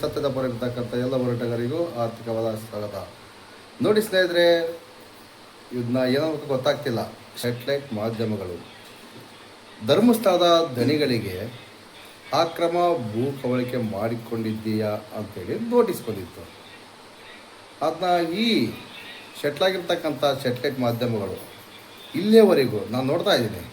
ಸತ್ಯದ ಪರ ಇರ್ತಕ್ಕಂಥ ಎಲ್ಲ ಹೋರಾಟಗಾರಿಗೂ ಆರ್ಥಿಕವಾದ ಸ್ವಾಗತ. ನೋಡಿ ಸ್ನೇಹಿತರೆ, ಇದನ್ನ ಏನೋ ಗೊತ್ತಾಗ್ತಿಲ್ಲ. ಸ್ಯಾಟಲೈಟ್ ಮಾಧ್ಯಮಗಳು ಧರ್ಮಸ್ಥಳದ ದಣಿಗಳಿಗೆ ಅಕ್ರಮ ಭೂ ಕಬಳಿಕೆ ಮಾಡಿಕೊಂಡಿದ್ದೀಯಾ ಅಂತೇಳಿ ನೋಟಿಸ್ ಬಂದಿತ್ತು. ಅದನ್ನ ಈ ಶೆಟ್ಲಾಗಿರ್ತಕ್ಕಂಥ ಸ್ಯಾಟಲೈಟ್ ಮಾಧ್ಯಮಗಳು ಇಲ್ಲಿಯವರೆಗೂ ನಾನು ನೋಡ್ತಾ ಇದ್ದೀನಿ,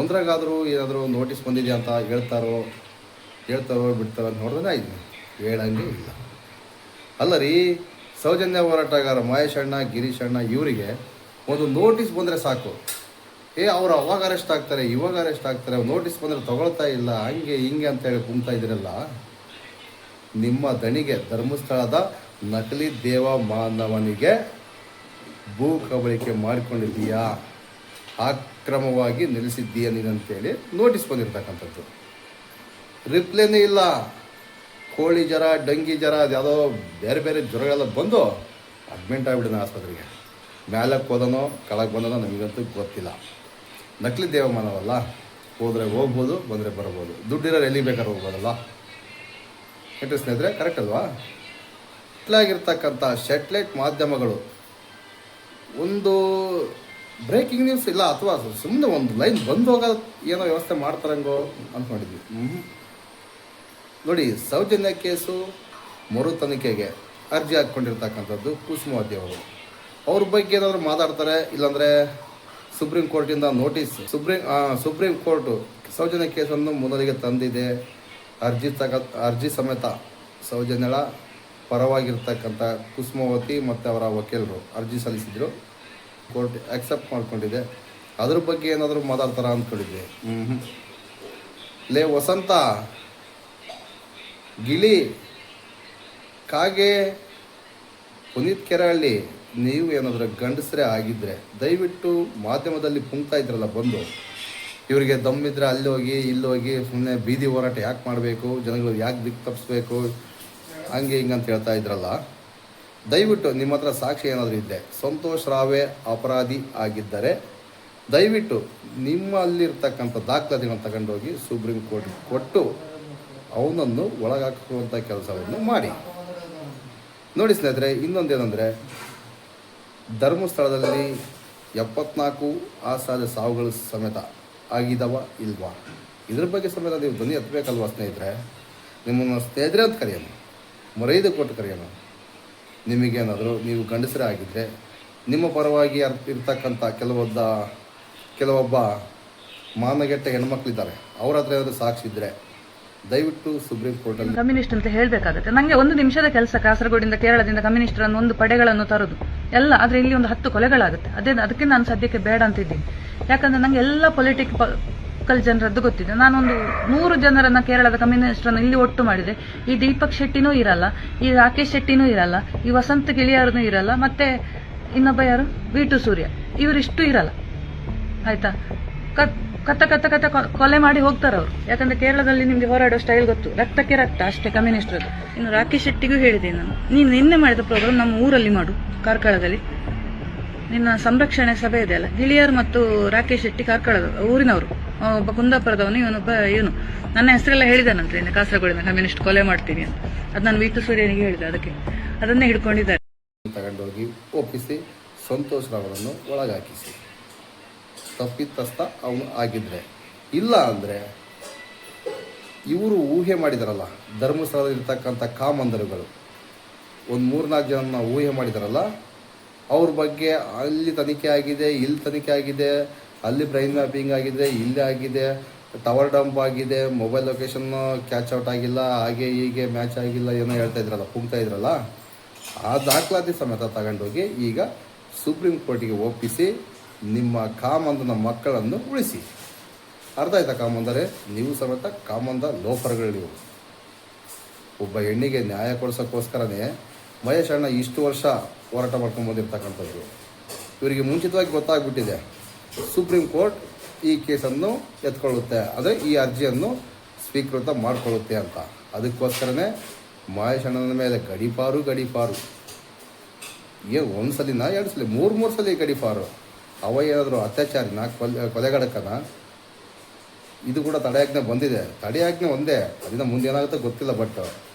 ಒಂದ್ರಾಗಾದರೂ ಏನಾದರೂ ನೋಟಿಸ್ ಬಂದಿದೆಯಾ ಅಂತ ಹೇಳ್ತಾರೋ ಬಿಡ್ತಾರೋ ಅಂತ ನೋಡಿದ್ರೆ ಇದ್ದೀನಿ, ಹೇಳಂಗೆ ಇಲ್ಲ. ಅಲ್ಲ ರೀ, ಸೌಜನ್ಯ ಹೋರಾಟಗಾರ ಮಹೇಶ್ ಅಣ್ಣ, ಗಿರೀಶ್ ಅಣ್ಣ ಇವರಿಗೆ ಒಂದು ನೋಟಿಸ್ ಬಂದರೆ ಸಾಕು, ಅವರು ಅವಾಗ ಅರೆಸ್ಟ್ ಆಗ್ತಾರೆ, ಇವಾಗ ಅರೆಸ್ಟ್ ಆಗ್ತಾರೆ, ನೋಟಿಸ್ ಬಂದರೆ ತಗೊಳ್ತಾ ಇಲ್ಲ, ಹಂಗೆ ಹಿಂಗೆ ಅಂತೇಳಿ ಕುಂತಾ ಇದ್ದೀರಲ್ಲ. ನಿಮ್ಮ ದಣಿಗೆ ಧರ್ಮಸ್ಥಳದ ನಕಲಿ ದೇವ ಮಾನವನಿಗೆ ಭೂ ಕಬಳಿಕೆ ಮಾಡಿಕೊಂಡಿದ್ದೀಯಾ, ಅಕ್ರಮವಾಗಿ ನಿಲ್ಲಿಸಿದ್ದೀಯ ನೀನಂತೇಳಿ ನೋಟಿಸ್ ಬಂದಿರತಕ್ಕಂಥದ್ದು. ರಿಪ್ಲೈನೇ ಇಲ್ಲ. ಕೋಳಿ ಜ್ವರ, ಡೆಂಗಿ ಜ್ವರ, ಅದ್ಯಾವುದೋ ಬೇರೆ ಬೇರೆ ಜ್ವರಗಳೆಲ್ಲ ಬಂದು ಅಡ್ಮಿಂಟ್ ಆಗಿಬಿಡಿದ ಆಸ್ಪತ್ರೆಗೆ. ಮೇಲಕ್ಕೆ ಹೋದನೋ ಕೆಳಗೆ ಬಂದನೋ ನಮಗಂತೂ ಗೊತ್ತಿಲ್ಲ. ನಕಲಿ ದೇವಮಾನವಲ್ಲ, ಹೋದರೆ ಹೋಗ್ಬೋದು, ಬಂದರೆ ಬರ್ಬೋದು. ದುಡ್ಡಿರೋರು ಎಲ್ಲಿ ಬೇಕಾದ್ರೆ ಹೋಗ್ಬೋದಲ್ಲ. ಎಷ್ಟು ಸ್ನೇಹಿತರೆ, ಕರೆಕ್ಟ್ ಅಲ್ವಾ? ಇಟ್ಲಾಗಿರ್ತಕ್ಕಂಥ ಸ್ಯಾಟಲೈಟ್ ಮಾಧ್ಯಮಗಳು ಒಂದು ಬ್ರೇಕಿಂಗ್ ನ್ಯೂಸ್ ಇಲ್ಲ, ಅಥವಾ ಸುಮ್ಮನೆ ಒಂದು ಲೈನ್ ಬಂದು ಹೋಗೋದು ಏನೋ ವ್ಯವಸ್ಥೆ ಮಾಡ್ತಾರಂಗೋ ಅಂದ್ಕೊಂಡಿದ್ವಿ. ನೋಡಿ, ಸೌಜನ್ಯ ಕೇಸು ಮರು ತನಿಖೆಗೆ ಅರ್ಜಿ ಹಾಕ್ಕೊಂಡಿರ್ತಕ್ಕಂಥದ್ದು ಕುಸುಮಾವತಿ ಅವರು. ಅವ್ರ ಬಗ್ಗೆ ಏನಾದರೂ ಮಾತಾಡ್ತಾರೆ, ಇಲ್ಲಾಂದರೆ ಸುಪ್ರೀಂ ಕೋರ್ಟಿಂದ ನೋಟಿಸ್, ಸುಪ್ರೀಂ ಕೋರ್ಟು ಸೌಜನ್ಯ ಕೇಸನ್ನು ಮೊದಲಿಗೆ ತಂದಿದೆ. ಅರ್ಜಿ ಸಮೇತ ಸೌಜನ್ಯಳ ಪರವಾಗಿರ್ತಕ್ಕಂಥ ಕುಸುಮಾವತಿ ಮತ್ತು ಅವರ ವಕೀಲರು ಅರ್ಜಿ ಸಲ್ಲಿಸಿದ್ರು. ಕೋರ್ಟ್ ಆಕ್ಸೆಪ್ಟ್ ಮಾಡ್ಕೊಂಡಿದೆ. ಅದ್ರ ಬಗ್ಗೆ ಏನಾದರೂ ಮಾತಾಡ್ತಾರ ಅಂದ್ಕೊಂಡಿದ್ವಿ. ಲೇ ವಸಂತ, ಗಿಳಿ, ಕಾಗೆ, ಪುನೀತ್ ಕೆರಹಳ್ಳಿ, ನೀವು ಏನಾದರೂ ಗಂಡಸರೇ ಆಗಿದ್ದರೆ ದಯವಿಟ್ಟು ಮಾಧ್ಯಮದಲ್ಲಿ ಪುಂಕ್ತಾ ಇದ್ರಲ್ಲ ಬಂದು, ಇವರಿಗೆ ದಮ್ಮಿದ್ರೆ ಅಲ್ಲಿ ಹೋಗಿ ಇಲ್ಲಿ ಹೋಗಿ ಸುಮ್ಮನೆ ಬೀದಿ ಹೋರಾಟ ಯಾಕೆ ಮಾಡಬೇಕು, ಜನಗಳು ಯಾಕೆ ದಿಕ್ಕು ತಪ್ಪಿಸ್ಬೇಕು, ಹಂಗೆ ಹಿಂಗೆ ಅಂತ ಹೇಳ್ತಾ ಇದ್ರಲ್ಲ, ದಯವಿಟ್ಟು ನಿಮ್ಮ ಹತ್ರ ಸಾಕ್ಷಿ ಏನಾದರೂ ಇದ್ದೆ, ಸಂತೋಷ್ ರಾವೆ ಅಪರಾಧಿ ಆಗಿದ್ದರೆ ದಯವಿಟ್ಟು ನಿಮ್ಮಲ್ಲಿರ್ತಕ್ಕಂಥ ದಾಖಲಾತಿಗಳನ್ನು ತಗೊಂಡೋಗಿ ಸುಪ್ರೀಂ ಕೋರ್ಟ್ ಕೊಟ್ಟು ಅವನನ್ನು ಒಳಗಾಕುವಂಥ ಕೆಲಸವನ್ನು ಮಾಡಿ. ನೋಡಿ ಸ್ನೇಹಿತರೆ, ಇನ್ನೊಂದೇನೆಂದರೆ, ಧರ್ಮಸ್ಥಳದಲ್ಲಿ 74 ಅಸಾಧ್ಯ ಸಾವುಗಳು ಸಮೇತ ಆಗಿದವ ಇಲ್ವಾ, ಇದ್ರ ಬಗ್ಗೆ ಸಮೇತ ನೀವು ಧ್ವನಿ ಎತ್ತಬೇಕಲ್ವಾ ಸ್ನೇಹಿತರೆ? ನಿಮ್ಮನ್ನು ಸ್ನೇಹಿತರೆ ಅಂತ ಕರೆಯೋಣ, ಮರ್ಯಾದೆ ಕೊಟ್ಟು ಕರೆಯೋಣ. ನಿಮಗೇನಾದರೂ ನೀವು ಗಂಡಸರೇ ಆಗಿದ್ದರೆ, ನಿಮ್ಮ ಪರವಾಗಿ ಇರ್ತಕ್ಕಂಥ ಕೆಲವೊಬ್ಬ ಮಾನಗೆಟ್ಟ ಹೆಣ್ಮಕ್ಳಿದ್ದಾರೆ, ಅವ್ರ ಹತ್ರ ಏನಾದರೂ ಸಾಕ್ಷಿ ಇದ್ದರೆ ದಯವಿಟ್ಟು ಸುಪ್ರೀಂ ಕೋರ್ಟಲ್ಲಿ ಕಮ್ಯುನಿಸ್ಟ್ ಅಂತ ಹೇಳಬೇಕಾಗುತ್ತೆ. ನನಗೆ ಒಂದು ನಿಮಿಷದ ಕೆಲಸ ಕಾಸರಗೋಡಿಂದ ಕೇರಳದಿಂದ ಕಮ್ಯುನಿಸ್ಟರನ್ನು ಒಂದು ಪಡೆಗಳನ್ನು ತರೋದು ಎಲ್ಲ, ಆದರೆ ಇಲ್ಲಿ ಒಂದು 10 ಕೊಲೆಗಳಾಗುತ್ತೆ. ಅದಕ್ಕೆ ನಾನು ಸದ್ಯಕ್ಕೆ ಬೇಡ ಅಂತಿದ್ದೀನಿ. ಯಾಕಂದ್ರೆ ನನಗೆ ಎಲ್ಲ ಪೊಲಿಟಿಕಲ್ ಜನರದ್ದು ಗೊತ್ತಿದೆ. ನಾನೊಂದು 100 ಜನರನ್ನ ಕೇರಳದ ಕಮ್ಯುನಿಸ್ಟರನ್ನು ಇಲ್ಲಿ ಒಟ್ಟು ಮಾಡಿದೆ. ಈ ದೀಪಕ್ ಶೆಟ್ಟಿನೂ ಇರಲ್ಲ, ಈ ರಾಕೇಶ್ ಶೆಟ್ಟಿನೂ ಇರಲ್ಲ, ಈ ವಸಂತ ಗಿಳಿಯಾರನೂ ಇರಲ್ಲ, ಮತ್ತೆ ಇನ್ನೊಬ್ಬ ಯಾರು ವಿ2 ಸೂರ್ಯ, ಇವರಿಷ್ಟು ಇರಲ್ಲ. ಆಯ್ತಾ? ಕತ್ತ ಕೊಲೆ ಮಾಡಿ ಹೋಗ್ತಾರೆ ಅವರು. ಯಾಕಂದ್ರೆ ಕೇರಳದಲ್ಲಿ ನಿಮ್ಗೆ ಹೋರಾಡೋ ಸ್ಟೈಲ್ ಗೊತ್ತು, ರಕ್ತಕ್ಕೆ ರಕ್ತ ಅಷ್ಟೇ ಕಮ್ಯುನಿಸ್ಟರದು. ಇನ್ನು ರಾಕೇಶ್ ಶೆಟ್ಟಿಗೂ ಹೇಳಿದ್ದೀನಿ ನಾನು, ನೀನು ನಿನ್ನೆ ಮಾಡಿದ ಪ್ರೋಗ್ರಾಮ್ ನಮ್ಮ ಊರಲ್ಲಿ ಮಾಡು, ಕಾರ್ಕಳದಲ್ಲಿ. ನಿನ್ನ ಸಂರಕ್ಷಣೆ ಸಭೆ ಇದೆ ಅಲ್ಲ, ಗಿಳಿಯಾರ್ ಮತ್ತು ರಾಕೇಶ್ ಶೆಟ್ಟಿ ಕಾರ್ಕಳದ ಊರಿನವರು, ಒಬ್ಬ ಕುಂದಾಪುರದವನು, ಇವನು ನನ್ನ ಹೆಸರೆಲ್ಲ ಹೇಳಿದಾನಂತೆ, ಇನ್ನು ಕಾಸರಗೋಡಿನ ಕಮ್ಯುನಿಸ್ಟ್ ಕೊಲೆ ಮಾಡ್ತೀನಿ ಅಂತ. ಅದು ನಾನು ವಿ2 ಸೂರ್ಯನಿಗೆ ಹೇಳಿದೆ, ಅದನ್ನೇ ಹಿಡ್ಕೊಂಡಿದ್ದಾರೆ. ತಗೊಂಡೋಗಿ ಒಪ್ಪಿಸಿ ಸಂತೋಷ್ ರಾವರನ್ನು ಒಳಗಾಕಿಸಿ. ತಪ್ಪಿತಸ್ಥ ಅವನು ಆಗಿದ್ರೆ, ಇಲ್ಲ ಅಂದರೆ ಇವರು ಊಹೆ ಮಾಡಿದಾರಲ್ಲ, ಧರ್ಮಸ್ಥಳದಲ್ಲಿರ್ತಕ್ಕಂಥ ಕಾಮಂದರುಗಳು ಒಂದು 3-4 ಜನ ಊಹೆ ಮಾಡಿದಾರಲ್ಲ, ಅವ್ರ ಬಗ್ಗೆ ಅಲ್ಲಿ ತನಿಖೆ ಆಗಿದೆ, ಇಲ್ಲಿ ತನಿಖೆ ಆಗಿದೆ, ಅಲ್ಲಿ ಬ್ರೈನ್ ಮ್ಯಾಪಿಂಗ್ ಆಗಿದೆ, ಇಲ್ಲಿ ಆಗಿದೆ, ಟವರ್ ಡಂಪ್ ಆಗಿದೆ, ಮೊಬೈಲ್ ಲೊಕೇಶನ್ ಕ್ಯಾಚ್ ಔಟ್ ಆಗಿಲ್ಲ, ಹಾಗೆ ಹೀಗೆ ಮ್ಯಾಚ್ ಆಗಿಲ್ಲ, ಏನೋ ಹೇಳ್ತಾ ಇದ್ರಲ್ಲ, ಕುಂಗ್ತಾ ಇದ್ರಲ್ಲ, ಆ ದಾಖಲಾತಿ ಸಮೇತ ತಗೊಂಡೋಗಿ ಈಗ ಸುಪ್ರೀಂ ಕೋರ್ಟಿಗೆ ಒಪ್ಪಿಸಿ ನಿಮ್ಮ ಕಾಮಂದನ ಮಕ್ಕಳನ್ನು ಉಳಿಸಿ. ಅರ್ಥ ಆಯ್ತಾ? ಕಾಮಂದರೆ ನೀವು ಸಮೇತ ಕಾಮಂದ ಲೋಫರ್ಗಳು ನೀವು. ಒಬ್ಬ ಹೆಣ್ಣಿಗೆ ನ್ಯಾಯ ಕೊಡಿಸೋಕ್ಕೋಸ್ಕರನೇ ಮಹೇಶ್ ಅಣ್ಣ ಇಷ್ಟು ವರ್ಷ ಹೋರಾಟ ಮಾಡ್ಕೊಂಡು ಬಂದಿರ್ತಕ್ಕಂಥದ್ದು. ಇವರಿಗೆ ಮುಂಚಿತವಾಗಿ ಗೊತ್ತಾಗ್ಬಿಟ್ಟಿದೆ ಸುಪ್ರೀಂ ಕೋರ್ಟ್ ಈ ಕೇಸನ್ನು ಎತ್ಕೊಳ್ಳುತ್ತೆ, ಅಂದರೆ ಈ ಅರ್ಜಿಯನ್ನು ಸ್ವೀಕೃತ ಮಾಡಿಕೊಳ್ಳುತ್ತೆ ಅಂತ. ಅದಕ್ಕೋಸ್ಕರನೇ ಮಹೇಶ್ ಅಣ್ಣನ ಮೇಲೆ ಗಡಿಪಾರು ಏನು 1 ಸಲಿನ 2 ಸಲ 3 ಸಲ ಗಡಿಪಾರು. ಅವ ಏನಾದರೂ ಅತ್ಯಾಚಾರಿನ ಕೊಲೆಗಡಕನ, ಇದು ಕೂಡ ತಡೆಯಾಜ್ಞೆ ಬಂದಿದೆ. ತಡೆಯಾಜ್ಞೆ ಒಂದೇ, ಅದರಿಂದ ಮುಂದೆ ಏನಾಗುತ್ತೆ ಗೊತ್ತಿಲ್ಲ. ಬಟ್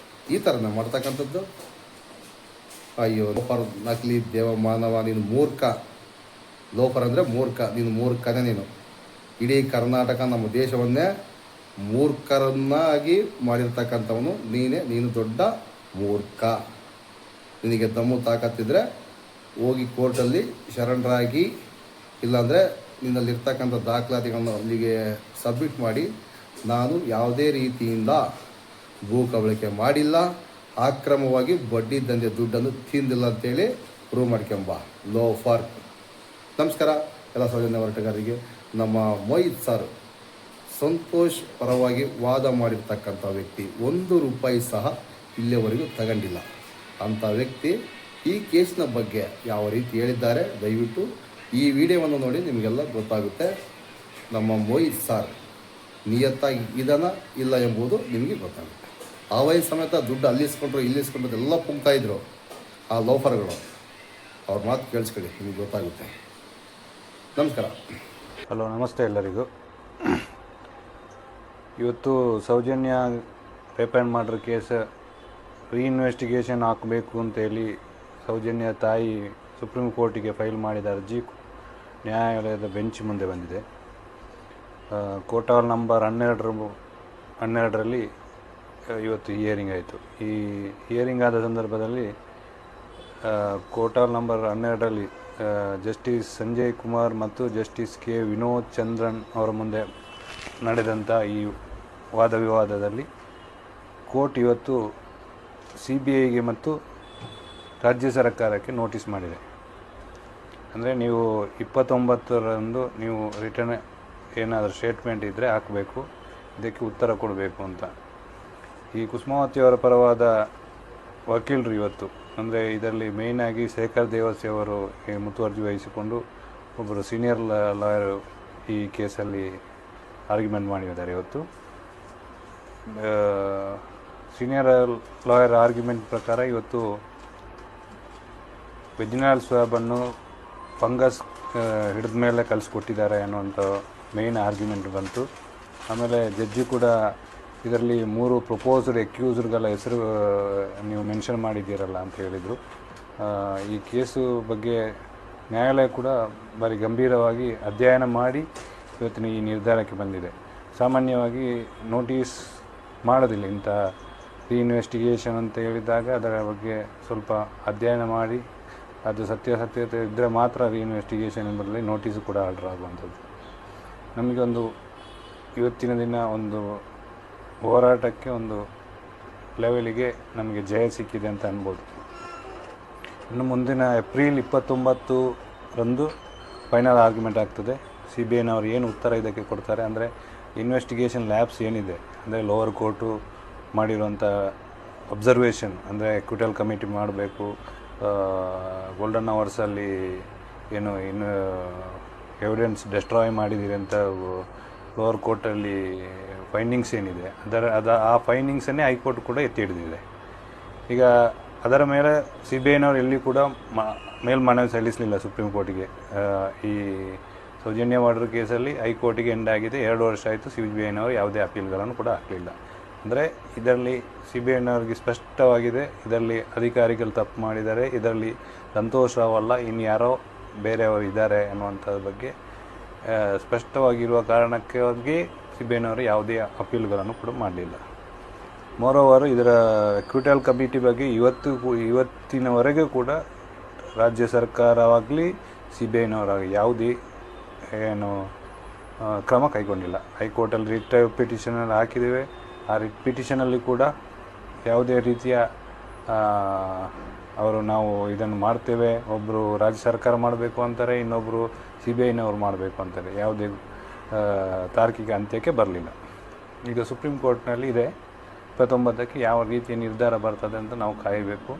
ಈ ಥರನ ಮಾಡ್ತಕ್ಕಂಥದ್ದು. ಅಯ್ಯೋ ಲೋಫರ್, ನಕಲಿ ದೇವ ಮಾನವ, ನೀನು ಮೂರ್ಖ. ಲೋಫರ್ ಅಂದರೆ ಮೂರ್ಖ, ನೀನು ಮೂರ್ಖನೇ. ನೀನು ಇಡೀ ಕರ್ನಾಟಕ ನಮ್ಮ ದೇಶವನ್ನೇ ಮೂರ್ಖರನ್ನಾಗಿ ಮಾಡಿರ್ತಕ್ಕಂಥವನು ನೀನು ದೊಡ್ಡ ಮೂರ್ಖ. ನಿನಗೆ ದಮ್ಮು ತಾಕತ್ತಿದ್ರೆ ಹೋಗಿ ಕೋರ್ಟಲ್ಲಿ ಶರಣರಾಗಿ, ಇಲ್ಲಾಂದರೆ ನಿನ್ನಲ್ಲಿರ್ತಕ್ಕಂಥ ದಾಖಲಾತಿಗಳನ್ನು ಅಲ್ಲಿಗೆ ಸಬ್ಮಿಟ್ ಮಾಡಿ, ನಾನು ಯಾವುದೇ ರೀತಿಯಿಂದ ಭೂ ಕಬಳಿಕೆ ಮಾಡಿಲ್ಲ, ಅಕ್ರಮವಾಗಿ ಬಡ್ಡಿ ದಂಧೆ ದುಡ್ಡನ್ನು ತಿಂದಿಲ್ಲ ಅಂತೇಳಿ ಪ್ರೂವ್ ಮಾಡ್ಕೊಂಬ ಲೋಫರ್. ನಮಸ್ಕಾರ ಎಲ್ಲ ಸೌಜನ್ಯ ಹೋರಾಟಗಾರರಿಗೆ. ನಮ್ಮ ಮೋಹಿತ್ ಸರ್ ಸಂತೋಷ್ ಪರವಾಗಿ ವಾದ ಮಾಡಿರ್ತಕ್ಕಂಥ ವ್ಯಕ್ತಿ, 1 ರೂಪಾಯಿ ಸಹ ಇಲ್ಲಿಯವರೆಗೂ ತಗೊಂಡಿಲ್ಲ. ಅಂಥ ವ್ಯಕ್ತಿ ಈ ಕೇಸ್ನ ಬಗ್ಗೆ ಯಾವ ರೀತಿ ಹೇಳಿದ್ದಾರೆ, ದಯವಿಟ್ಟು ಈ ವಿಡಿಯೋವನ್ನು ನೋಡಿ ನಿಮಗೆಲ್ಲ ಗೊತ್ತಾಗುತ್ತೆ. ನಮ್ಮ ಮೋಹಿತ್ ಸರ್ ನಿಯತ್ತಾಗಿ ಇದನ್ನ ಇಲ್ಲ ಎಂಬುದು ನಿಮಗೆ ಗೊತ್ತಾಗುತ್ತೆ. ಆ ವಯಸ್ಸು ಸಮೇತ ದುಡ್ಡು ಅಲ್ಲಿಸ್ಕೊಂಡ್ರು ಇಲ್ಲಿಸ್ಕೊಂಡ್ರು ಎಲ್ಲ ಪುಂಕ್ತಾಯಿದ್ರು ಆ ಲೋಫರ್ಗಳು. ಅವ್ರ ಮಾತು ಕೇಳಿಸ್ಕೊಳ್ಳಿ, ನಿಮಗೆ ಗೊತ್ತಾಗುತ್ತೆ. ನಮಸ್ಕಾರ. ಹಲೋ, ನಮಸ್ತೆ ಎಲ್ಲರಿಗೂ. ಇವತ್ತು Soujanya rape and murder case reinvestigation ಹಾಕಬೇಕು ಅಂತೇಳಿ ಸೌಜನ್ಯ ತಾಯಿ ಸುಪ್ರೀಂ ಕೋರ್ಟಿಗೆ ಫೈಲ್ ಮಾಡಿದ ಅರ್ಜಿ ನ್ಯಾಯಾಲಯದ ಬೆಂಚ್ ಮುಂದೆ ಬಂದಿದೆ. ಕೋರ್ಟ್ ಹಾಲ್ ನಂಬರ್ 12ರಲ್ಲಿ ಇವತ್ತು ಹಿಯರಿಂಗ್ ಆಯಿತು. ಈ ಹಿಯರಿಂಗ್ ಆದ ಸಂದರ್ಭದಲ್ಲಿ ಕೋರ್ಟ್ ಹಾಲ್ ನಂಬರ್ 12ರಲ್ಲಿ ಜಸ್ಟಿಸ್ ಸಂಜಯ್ ಕುಮಾರ್ ಮತ್ತು ಜಸ್ಟಿಸ್ ಕೆ ವಿನೋದ್ ಚಂದ್ರನ್ ಅವರ ಮುಂದೆ ನಡೆದಂಥ ಈ ವಾದ ವಿವಾದದಲ್ಲಿ ಕೋರ್ಟ್ ಇವತ್ತು CBIಗೆ ಮತ್ತು ರಾಜ್ಯ ಸರ್ಕಾರಕ್ಕೆ ನೋಟಿಸ್ ಮಾಡಿದೆ. ಅಂದರೆ ನೀವು 29ರಂದು ನೀವು ರಿಟರ್ನ್ ಏನಾದರೂ ಸ್ಟೇಟ್ಮೆಂಟ್ ಇದ್ದರೆ ಹಾಕಬೇಕು, ಇದಕ್ಕೆ ಉತ್ತರ ಕೊಡಬೇಕು ಅಂತ. ಈ ಕುಸುಮಾವತಿಯವರ ಪರವಾದ ವಕೀಲರು ಇವತ್ತು, ಅಂದರೆ ಇದರಲ್ಲಿ ಮೇಯ್ನಾಗಿ ಶೇಖರ್ ದೇವಸಿ ಅವರು ಮುತುವರ್ಜಿ ವಹಿಸಿಕೊಂಡು ಒಬ್ಬರು ಸೀನಿಯರ್ ಲಾಯರ್ ಈ ಕೇಸಲ್ಲಿ ಆರ್ಗ್ಯುಮೆಂಟ್ ಮಾಡಿದ್ದಾರೆ. ಇವತ್ತು ಸೀನಿಯರ್ ಲಾಯರ್ ಆರ್ಗ್ಯುಮೆಂಟ್ ಪ್ರಕಾರ ಇವತ್ತು ವೆಜಿನಲ್ ಸ್ವಾಬನ್ನು ಫಂಗಸ್ ಹಿಡಿದ ಮೇಲೆ ಕಲಿಸ್ಕೊಟ್ಟಿದ್ದಾರೆ ಅನ್ನುವಂಥ ಮೇಯ್ನ್ ಆರ್ಗ್ಯುಮೆಂಟ್ ಬಂತು. ಆಮೇಲೆ ಜಡ್ಜಿ ಕೂಡ ಇದರಲ್ಲಿ 3 ಪ್ರಪೋಸ್ಡ್ ಅಕ್ಯೂಸ್ಡ್ಗಳ ಹೆಸರು ನೀವು ಮೆನ್ಷನ್ ಮಾಡಿದ್ದೀರಲ್ಲ ಅಂತ ಹೇಳಿದರು. ಈ ಕೇಸು ಬಗ್ಗೆ ನ್ಯಾಯಾಲಯ ಕೂಡ ಭಾರಿ ಗಂಭೀರವಾಗಿ ಅಧ್ಯಯನ ಮಾಡಿ ಇವತ್ತಿನ ಈ ನಿರ್ಧಾರಕ್ಕೆ ಬಂದಿದೆ. ಸಾಮಾನ್ಯವಾಗಿ ನೋಟಿಸ್ ಮಾಡೋದಿಲ್ಲ ಇಂಥ ರೀಇನ್ವೆಸ್ಟಿಗೇಷನ್ ಅಂತ ಹೇಳಿದಾಗ, ಅದರ ಬಗ್ಗೆ ಸ್ವಲ್ಪ ಅಧ್ಯಯನ ಮಾಡಿ ಅದು ಸತ್ಯಾಸತ್ಯತೆ ಇದ್ದರೆ ಮಾತ್ರ ರೀಇನ್ವೆಸ್ಟಿಗೇಷನ್ ಎಂಬುದರಲ್ಲಿ ನೋಟಿಸು ಕೂಡ ಆರ್ಡರ್ ಆಗುವಂಥದ್ದು. ನಮಗೊಂದು ಇವತ್ತಿನ ದಿನ ಒಂದು ಹೋರಾಟಕ್ಕೆ ಒಂದು ಲೆವೆಲಿಗೆ ನಮಗೆ ಜಯ ಸಿಕ್ಕಿದೆ ಅಂತ ಅನ್ಬೋದು. ಇನ್ನು ಮುಂದಿನ ಏಪ್ರಿಲ್ 29ರಂದು ಫೈನಲ್ ಆರ್ಗ್ಯುಮೆಂಟ್ ಆಗ್ತದೆ. CBIನವರು ಏನು ಉತ್ತರ ಇದಕ್ಕೆ ಕೊಡ್ತಾರೆ, ಅಂದರೆ ಇನ್ವೆಸ್ಟಿಗೇಷನ್ ಲ್ಯಾಬ್ಸ್ ಏನಿದೆ, ಅಂದರೆ ಲೋವರ್ ಕೋರ್ಟು ಮಾಡಿರುವಂಥ ಅಬ್ಸರ್ವೇಷನ್, ಅಂದರೆ ಎಕ್ವಿಟಲ್ ಕಮಿಟಿ ಮಾಡಬೇಕು, ಗೋಲ್ಡನ್ ಅವರ್ಸಲ್ಲಿ ಏನು ಎವಿಡೆನ್ಸ್ ಡೆಸ್ಟ್ರಾಯ್ ಮಾಡಿದ್ದೀರಿ ಅಂತ ಲೋವರ್ ಕೋರ್ಟಲ್ಲಿ ಫೈಂಡಿಂಗ್ಸ್ ಏನಿದೆ, ಆ ಫೈಂಡಿಂಗ್ಸನ್ನೇ ಹೈಕೋರ್ಟ್ ಕೂಡ ಎತ್ತಿ ಹಿಡಿದಿದೆ. ಈಗ ಅದರ ಮೇಲೆ CBIನವರು ಎಲ್ಲಿ ಕೂಡ ಮೇಲ್ಮನವಿ ಸಲ್ಲಿಸಲಿಲ್ಲ ಸುಪ್ರೀಂ ಕೋರ್ಟಿಗೆ. ಈ ಸೌಜನ್ಯ ಮರ್ಡರ್ ಕೇಸಲ್ಲಿ ಹೈಕೋರ್ಟಿಗೆ ಎಂಡ್ ಆಗಿದೆ, 2 ವರ್ಷ ಆಯಿತು. CBIನವರು ಯಾವುದೇ ಅಪೀಲ್ಗಳನ್ನು ಕೂಡ ಹಾಕಲಿಲ್ಲ. ಅಂದರೆ ಇದರಲ್ಲಿ CBIನವ್ರಿಗೆ ಸ್ಪಷ್ಟವಾಗಿದೆ, ಇದರಲ್ಲಿ ಅಧಿಕಾರಿಗಳು ತಪ್ಪು ಮಾಡಿದ್ದಾರೆ, ಇದರಲ್ಲಿ ಸಂತೋಷ್ ರಾವ್ ಅಲ್ಲ ಇನ್ಯಾರೋ ಬೇರೆಯವರು ಇದ್ದಾರೆ ಅನ್ನುವಂಥದ್ರ ಬಗ್ಗೆ ಸ್ಪಷ್ಟವಾಗಿರುವ ಕಾರಣಕ್ಕಾಗಿ CBIನವರು ಯಾವುದೇ ಅಪೀಲ್ಗಳನ್ನು ಕೂಡ ಮಾಡಲಿಲ್ಲ. ಮೋರೋವರು ಇದರ ಎಕ್ವಿಟಲ್ ಕಮಿಟಿ ಬಗ್ಗೆ ಇವತ್ತಿನವರೆಗೂ ಕೂಡ ರಾಜ್ಯ ಸರ್ಕಾರವಾಗಲಿ CBIನವರಾಗಲಿ ಯಾವುದೇ ಏನು ಕ್ರಮ ಕೈಗೊಂಡಿಲ್ಲ. ಹೈಕೋರ್ಟಲ್ಲಿ ರಿಟ್ ಪಿಟಿಷನಲ್ಲಿ ಹಾಕಿದ್ದೇವೆ. ಆ ರಿಟ್ ಪಿಟಿಷನಲ್ಲಿ ಕೂಡ ಯಾವುದೇ ರೀತಿಯ ನಾವು ಇದನ್ನು ಮಾಡ್ತೇವೆ, ಒಬ್ಬರು ರಾಜ್ಯ ಸರ್ಕಾರ ಮಾಡಬೇಕು ಅಂತಾರೆ, ಇನ್ನೊಬ್ಬರು CBIನವರು ಮಾಡಬೇಕು ಅಂತಾರೆ, ಯಾವುದೇ ತಾರ್ಕಿಕ ಅಂತ್ಯಕ್ಕೆ ಬರಲಿಲ್ಲ. ಈಗ ಸುಪ್ರೀಂ ಕೋರ್ಟ್ನಲ್ಲಿ ಇದೆ, 29ಕ್ಕೆ ಯಾವ ರೀತಿಯ ನಿರ್ಧಾರ ಬರ್ತದೆ ಅಂತ ನಾವು ಕಾಯಬೇಕು.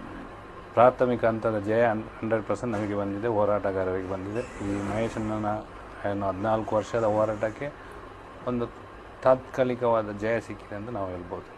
ಪ್ರಾಥಮಿಕ ಹಂತದ ಜಯ 100% ನಮಗೆ ಬಂದಿದೆ, ಹೋರಾಟಗಾರರಿಗೆ ಬಂದಿದೆ. ಈ ಮಹೇಶಣ್ಣನ 14 ವರ್ಷದ ಹೋರಾಟಕ್ಕೆ ಒಂದು ತಾತ್ಕಾಲಿಕವಾದ ಜಯ ಸಿಕ್ಕಿದೆ ಅಂತ ನಾವು ಹೇಳ್ಬೋದು.